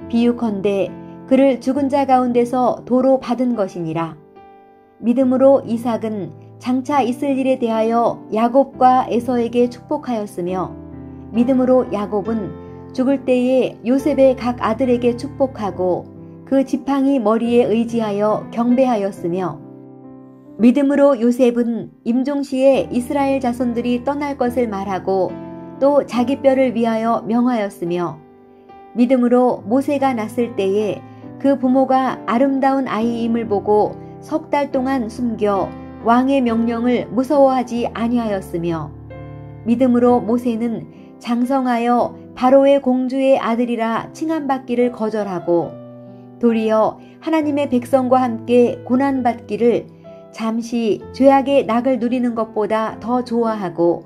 비유컨대 그를 죽은 자 가운데서 도로 받은 것이니라. 믿음으로 이삭은 장차 있을 일에 대하여 야곱과 에서에게 축복하였으며 믿음으로 야곱은 죽을 때에 요셉의 각 아들에게 축복하고 그 지팡이 머리에 의지하여 경배하였으며 믿음으로 요셉은 임종시에 이스라엘 자손들이 떠날 것을 말하고 또 자기 뼈를 위하여 명하였으며 믿음으로 모세가 났을 때에 그 부모가 아름다운 아이임을 보고 석 달 동안 숨겨 왕의 명령을 무서워하지 아니하였으며 믿음으로 모세는 장성하여 바로의 공주의 아들이라 칭함받기를 거절하고 도리어 하나님의 백성과 함께 고난받기를 잠시 죄악의 낙을 누리는 것보다 더 좋아하고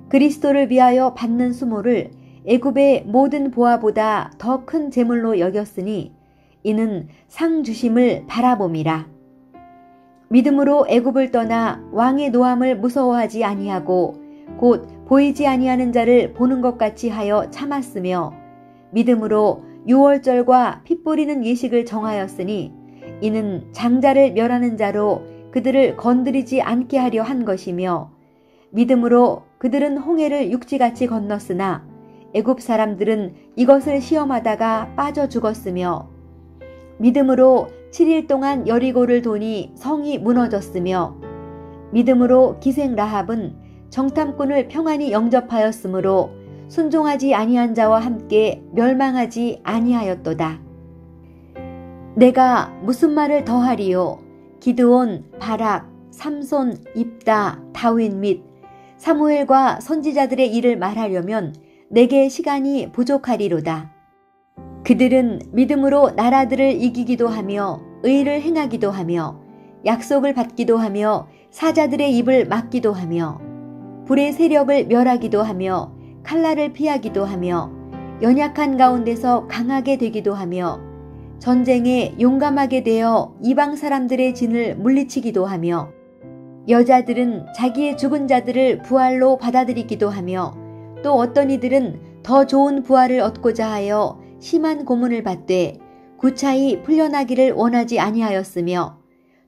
그리스도를 위하여 받는 수모를 애굽의 모든 보화보다 더 큰 재물로 여겼으니 이는 상 주심을 바라봄이라. 믿음으로 애굽을 떠나 왕의 노함을 무서워하지 아니하고 곧 보이지 아니하는 자를 보는 것 같이 하여 참았으며 믿음으로 유월절과 피 뿌리는 예식을 정하였으니 이는 장자를 멸하는 자로 그들을 건드리지 않게 하려 한 것이며 믿음으로 그들은 홍해를 육지같이 건넜으나 애굽 사람들은 이것을 시험하다가 빠져 죽었으며 믿음으로 7일 동안 여리고를 도니 성이 무너졌으며 믿음으로 기생 라합은 정탐꾼을 평안히 영접하였으므로 순종하지 아니한 자와 함께 멸망하지 아니하였도다. 내가 무슨 말을 더하리요? 기드온, 바락, 삼손, 입다, 다윗 및 사무엘과 선지자들의 일을 말하려면 내게 시간이 부족하리로다. 그들은 믿음으로 나라들을 이기기도 하며 의를 행하기도 하며 약속을 받기도 하며 사자들의 입을 막기도 하며 불의 세력을 멸하기도 하며 칼날을 피하기도 하며 연약한 가운데서 강하게 되기도 하며 전쟁에 용감하게 되어 이방 사람들의 진을 물리치기도 하며 여자들은 자기의 죽은 자들을 부활로 받아들이기도 하며 또 어떤 이들은 더 좋은 부활을 얻고자 하여 심한 고문을 받되 구차히 풀려나기를 원하지 아니하였으며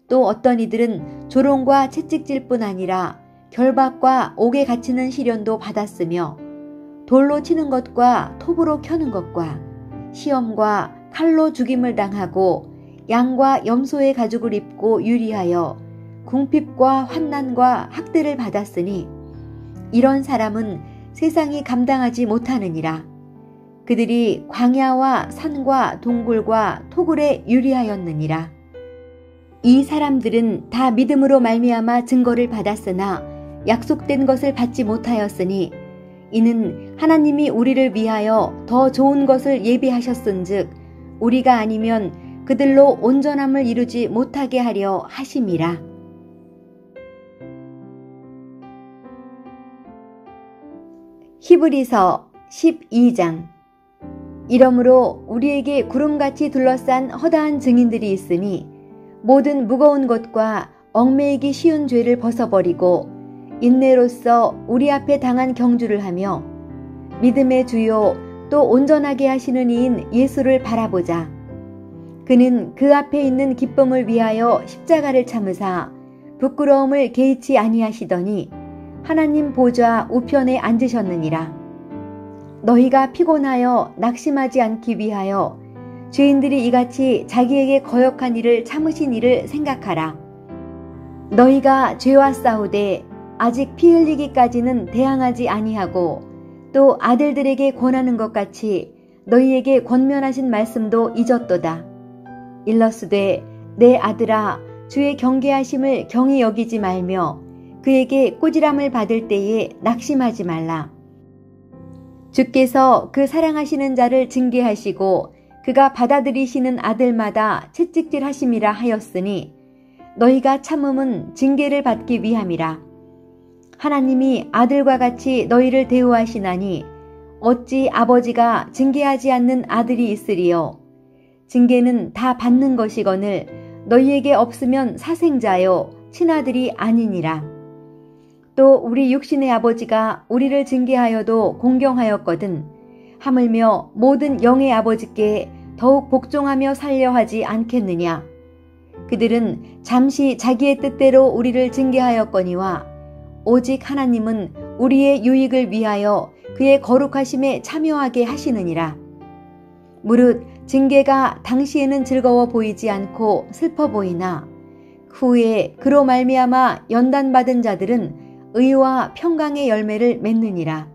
또 어떤 이들은 조롱과 채찍질 뿐 아니라 결박과 옥에 갇히는 시련도 받았으며 돌로 치는 것과 톱으로 켜는 것과 시험과 칼로 죽임을 당하고 양과 염소의 가죽을 입고 유리하여 궁핍과 환난과 학대를 받았으니 이런 사람은 세상이 감당하지 못하느니라. 그들이 광야와 산과 동굴과 토굴에 유리하였느니라. 이 사람들은 다 믿음으로 말미암아 증거를 받았으나 약속된 것을 받지 못하였으니 이는 하나님이 우리를 위하여 더 좋은 것을 예비하셨은즉 우리가 아니면 그들로 온전함을 이루지 못하게 하려 하심이라. 히브리서 12장. 이러므로 우리에게 구름같이 둘러싼 허다한 증인들이 있으니 모든 무거운 것과 얽매이기 쉬운 죄를 벗어버리고 인내로써 우리 앞에 당한 경주를 하며 믿음의 주요 또 온전하게 하시는 이인 예수를 바라보자. 그는 그 앞에 있는 기쁨을 위하여 십자가를 참으사 부끄러움을 개의치 아니하시더니 하나님 보좌 우편에 앉으셨느니라. 너희가 피곤하여 낙심하지 않기 위하여 죄인들이 이같이 자기에게 거역한 일을 참으신 일을 생각하라. 너희가 죄와 싸우되 아직 피 흘리기까지는 대항하지 아니하고 또 아들들에게 권하는 것 같이 너희에게 권면하신 말씀도 잊었도다. 일러스되 내 아들아 주의 경계하심을 경히 여기지 말며 그에게 꾸지람을 받을 때에 낙심하지 말라. 주께서 그 사랑하시는 자를 징계하시고 그가 받아들이시는 아들마다 채찍질 하심이라 하였으니 너희가 참음은 징계를 받기 위함이라. 하나님이 아들과 같이 너희를 대우하시나니 어찌 아버지가 징계하지 않는 아들이 있으리요. 징계는 다 받는 것이거늘 너희에게 없으면 사생자요 친아들이 아니니라. 또 우리 육신의 아버지가 우리를 징계하여도 공경하였거든 하물며 모든 영의 아버지께 더욱 복종하며 살려 하지 않겠느냐. 그들은 잠시 자기의 뜻대로 우리를 징계하였거니와 오직 하나님은 우리의 유익을 위하여 그의 거룩하심에 참여하게 하시느니라. 무릇 징계가 당시에는 즐거워 보이지 않고 슬퍼 보이나 후에 그로 말미암아 연단받은 자들은 의와 평강의 열매를 맺느니라.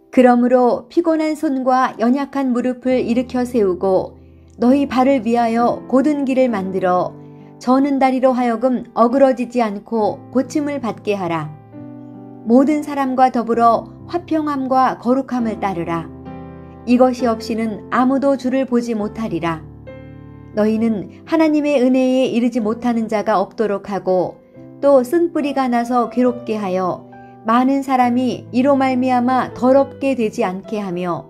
그러므로 피곤한 손과 연약한 무릎을 일으켜 세우고 너희 발을 위하여 곧은 길을 만들어 저는 다리로 하여금 어그러지지 않고 고침을 받게 하라. 모든 사람과 더불어 화평함과 거룩함을 따르라. 이것이 없이는 아무도 주를 보지 못하리라. 너희는 하나님의 은혜에 이르지 못하는 자가 없도록 하고 또 쓴뿌리가 나서 괴롭게 하여 많은 사람이 이로 말미암아 더럽게 되지 않게 하며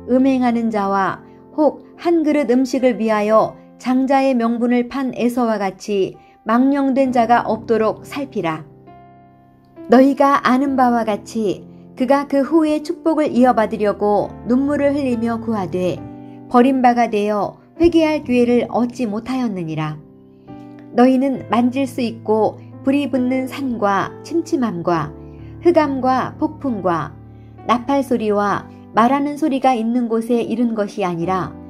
음행하는 자와 혹 한 그릇 음식을 위하여 장자의 명분을 판 에서와 같이 망령된 자가 없도록 살피라. 너희가 아는 바와 같이 그가 그 후에 축복을 이어받으려고 눈물을 흘리며 구하되 버림바가 되어 회개할 기회를 얻지 못하였느니라. 너희는 만질 수 있고 불이 붙는 산과 침침함과 흑암과 폭풍과 나팔 소리와 말하는 소리가 있는 곳에 이른 것이 아니라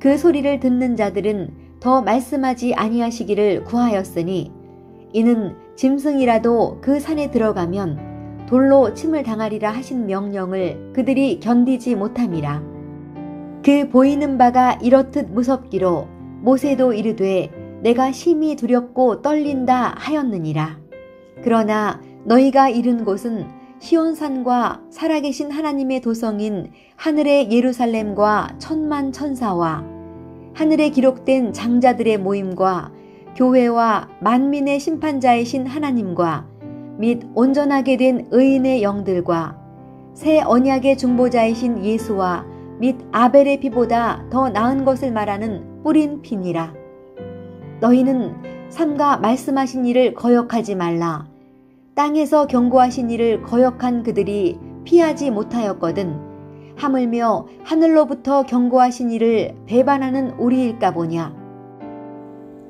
그 소리를 듣는 자들은 더 말씀하지 아니하시기를 구하였으니 이는 짐승이라도 그 산에 들어가면 돌로 침을 당하리라 하신 명령을 그들이 견디지 못함이라. 그 보이는 바가 이렇듯 무섭기로 모세도 이르되 내가 심히 두렵고 떨린다 하였느니라. 그러나 너희가 이른 곳은 시온산과 살아계신 하나님의 도성인 하늘의 예루살렘과 천만 천사와 하늘에 기록된 장자들의 모임과 교회와 만민의 심판자이신 하나님과 및 온전하게 된 의인의 영들과 새 언약의 중보자이신 예수와 및 아벨의 피보다 더 나은 것을 말하는 뿌린 피니라. 너희는 삼가 말씀하신 일을 거역하지 말라. 땅에서 경고하신 일을 거역한 그들이 피하지 못하였거든 하물며 하늘로부터 경고하신 일을 배반하는 우리일까 보냐.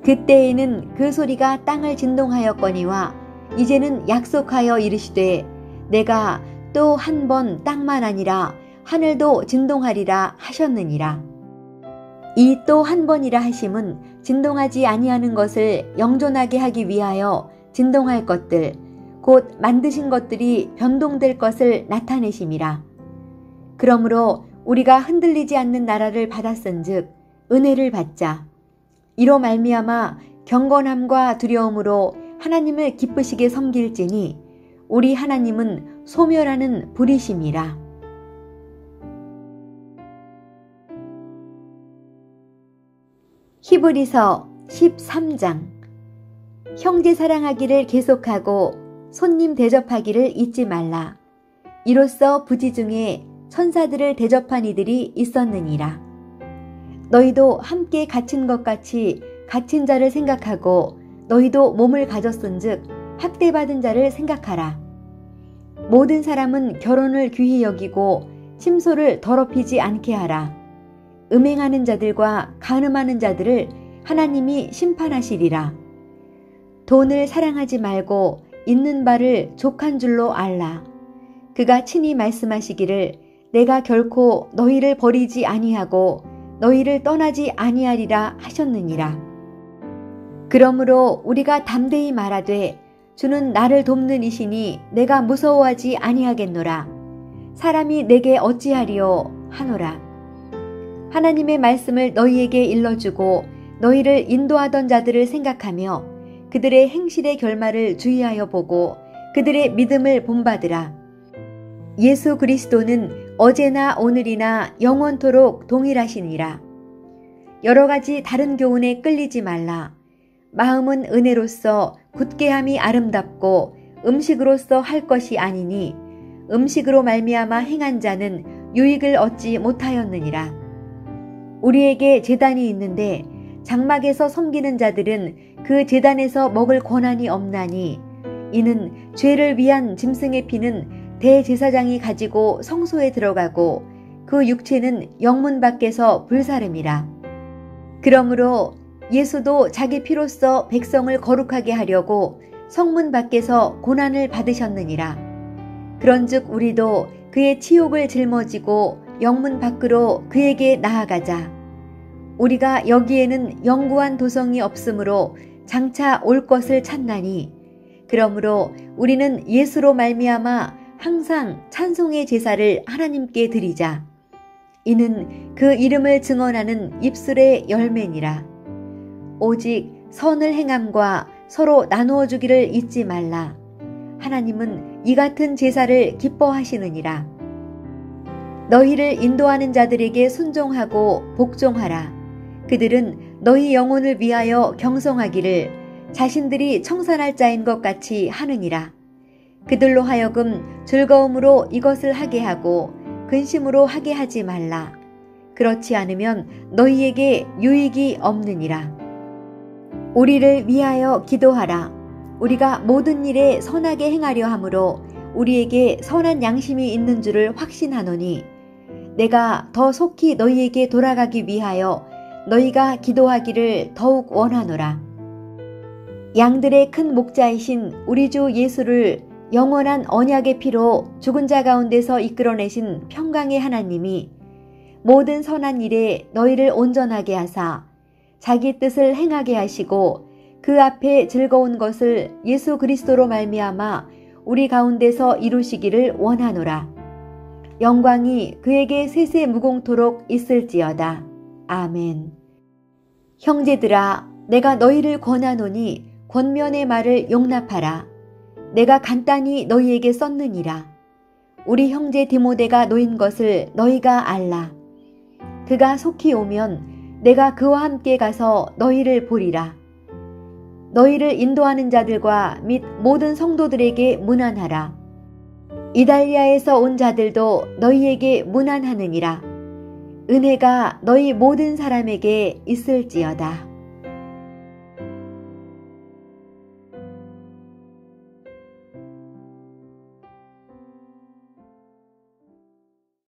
그때에는 그 소리가 땅을 진동하였거니와 이제는 약속하여 이르시되 내가 또 한 번 땅만 아니라 하늘도 진동하리라 하셨느니라. 이 또 한 번이라 하심은 진동하지 아니하는 것을 영존하게 하기 위하여 진동할 것들 곧 만드신 것들이 변동될 것을 나타내심이라. 그러므로 우리가 흔들리지 않는 나라를 받았은즉 은혜를 받자. 이로 말미암아 경건함과 두려움으로 하나님을 기쁘시게 섬길지니 우리 하나님은 소멸하는 불이심이라. 히브리서 13장. 형제 사랑하기를 계속하고 손님 대접하기를 잊지 말라. 이로써 부지 중에 천사들을 대접한 이들이 있었느니라. 너희도 함께 갇힌 것 같이 갇힌 자를 생각하고 너희도 몸을 가졌은즉 학대받은 자를 생각하라. 모든 사람은 결혼을 귀히 여기고 침소를 더럽히지 않게 하라. 음행하는 자들과 간음하는 자들을 하나님이 심판하시리라. 돈을 사랑하지 말고 있는 바를 족한 줄로 알라. 그가 친히 말씀하시기를 내가 결코 너희를 버리지 아니하고 너희를 떠나지 아니하리라 하셨느니라. 그러므로 우리가 담대히 말하되 주는 나를 돕는 이시니 내가 무서워하지 아니하겠노라. 사람이 내게 어찌하리요 하노라. 하나님의 말씀을 너희에게 일러주고 너희를 인도하던 자들을 생각하며 그들의 행실의 결말을 주의하여 보고 그들의 믿음을 본받으라. 예수 그리스도는 어제나 오늘이나 영원토록 동일하시니라. 여러 가지 다른 교훈에 끌리지 말라. 마음은 은혜로서 굳게함이 아름답고 음식으로서 할 것이 아니니 음식으로 말미암아 행한 자는 유익을 얻지 못하였느니라. 우리에게 제단이 있는데 장막에서 섬기는 자들은 그 제단에서 먹을 권한이 없나니 이는 죄를 위한 짐승의 피는 대제사장이 가지고 성소에 들어가고 그 육체는 영문 밖에서 불사름이라. 그러므로 예수도 자기 피로써 백성을 거룩하게 하려고 성문 밖에서 고난을 받으셨느니라. 그런즉 우리도 그의 치욕을 짊어지고 영문 밖으로 그에게 나아가자. 우리가 여기에는 영구한 도성이 없으므로 장차 올 것을 찾나니 그러므로 우리는 예수로 말미암아 항상 찬송의 제사를 하나님께 드리자. 이는 그 이름을 증언하는 입술의 열매니라. 오직 선을 행함과 서로 나누어 주기를 잊지 말라. 하나님은 이 같은 제사를 기뻐하시느니라. 너희를 인도하는 자들에게 순종하고 복종하라. 그들은 너희 영혼을 위하여 경성하기를 자신들이 청산할 자인 것 같이 하느니라. 그들로 하여금 즐거움으로 이것을 하게 하고 근심으로 하게 하지 말라. 그렇지 않으면 너희에게 유익이 없느니라. 우리를 위하여 기도하라. 우리가 모든 일에 선하게 행하려 하므로 우리에게 선한 양심이 있는 줄을 확신하노니 내가 더 속히 너희에게 돌아가기 위하여 너희가 기도하기를 더욱 원하노라. 양들의 큰 목자이신 우리 주 예수를 영원한 언약의 피로 죽은 자 가운데서 이끌어내신 평강의 하나님이 모든 선한 일에 너희를 온전하게 하사 자기 뜻을 행하게 하시고 그 앞에 즐거운 것을 예수 그리스도로 말미암아 우리 가운데서 이루시기를 원하노라. 영광이 그에게 세세 무공토록 있을지어다. 아멘. 형제들아, 내가 너희를 권하노니 권면의 말을 용납하라. 내가 간단히 너희에게 썼느니라. 우리 형제 디모데가 놓인 것을 너희가 알라. 그가 속히 오면 내가 그와 함께 가서 너희를 보리라. 너희를 인도하는 자들과 및 모든 성도들에게 문안하라. 이달리아에서 온 자들도 너희에게 문안하느니라. 은혜가 너희 모든 사람에게 있을지어다.